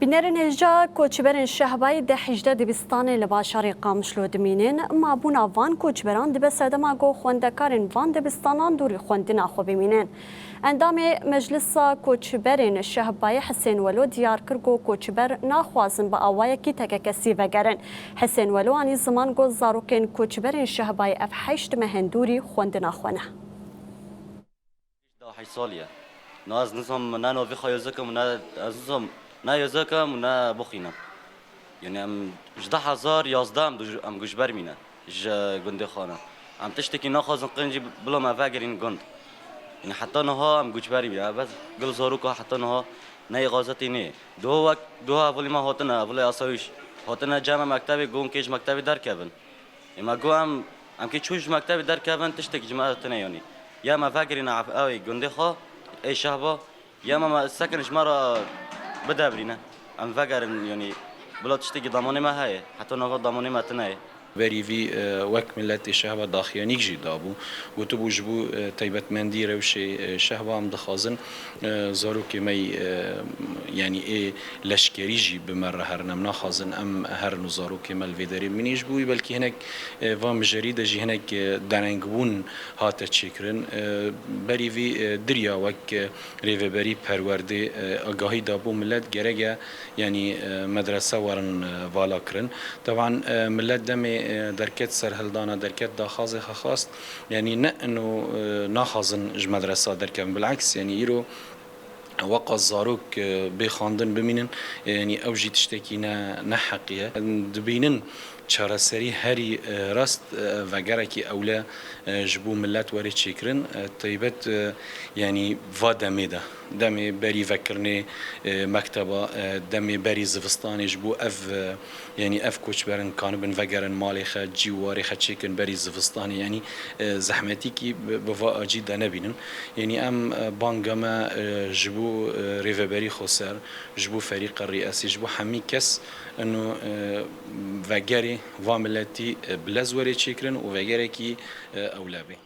بنرن هجا کوچبرن شهبای ده 18 دبستان لباشاری قامشلو دمینن ما بونا وان کوچبران دبه سدما گو خوندکارن وان دبستانان دوری خوندنا خو بمینن اندام مجلس کوچبرن شهبای حسین ولو دیار کرگو کوچبر ناخوازن با آوای کی تک کسی وگرن حسین ولو انی زمان گو زاروکن کوچبرن شهبای اف 8 مهندوری خوندنا خونه ده 8 سالیه نه از نظام نه نوی خیازکم نه از نظام نه یازکم نه بخینم یعنی ام 18000 11 ام گوشبر مینه ج گنده خانه ام تشتکی نخوازن قنجی بلا ما فاگرین گند یعنی حتی نها ام گوشبری بیا بس گل زاروکا حتی نها نه غازتی نه دو اولی ما هاتنه اولی آسایش هاتنه جمع مکتبی گون کیج مکتبی در کبن اما گو ام کی چوش مکتبی در کبن تشتکی جماعت تنه یعنی یا ما فاگرین اوی گنده خا ای شهبا یا ما سکنش مرا بدابرینه ام فاگرین یعنی بلا تشتکی ضمانه ما هي حتی نها ضمانه ما تنه بری وی وک ملت شهبا داخیانی جی دابو و تو بوجبو تیبت مندی روش شهبا هم دخازن زارو که می یعنی لشکری جی بمر هر نمنا خازن ام هر نزارو که مل ویداری منیش بوی بلکه هنک و مجرید جی هنک درنگبون هات چیکرن بری وی دریا وک ریوبری پرورده آگاهی دابو ملت گرگه یعنی مدرسه ورن والا کرن طبعا ملت دم درکت سرهلدانه درکت داخاز خواست یعنی نه انه ناخازن ج مدرسه درکم بالعکس یعنی ایرو وقع الزاروك بخاندن بمینن یعنی اوجی تشتکی نه حقیه دبینن چاره سری هری راست و گرکی اولا جبو ملت وری چیکرن طیبت یعنی و دمیده دمی بری فکرنی مکتبا دمی بری زفستانی جبو یعنی کوچ برن کانبن وگرن مالی خد جواری خد چیکن بری زفستانی یعنی زحمتی کی بوا جدا نبینن یعنی بانگما جبو ریوبری خسر جبو فريق الرئاسي جبو حمي كس انه وگری واملتی بلزوری چیکرن و وگری کی اولابی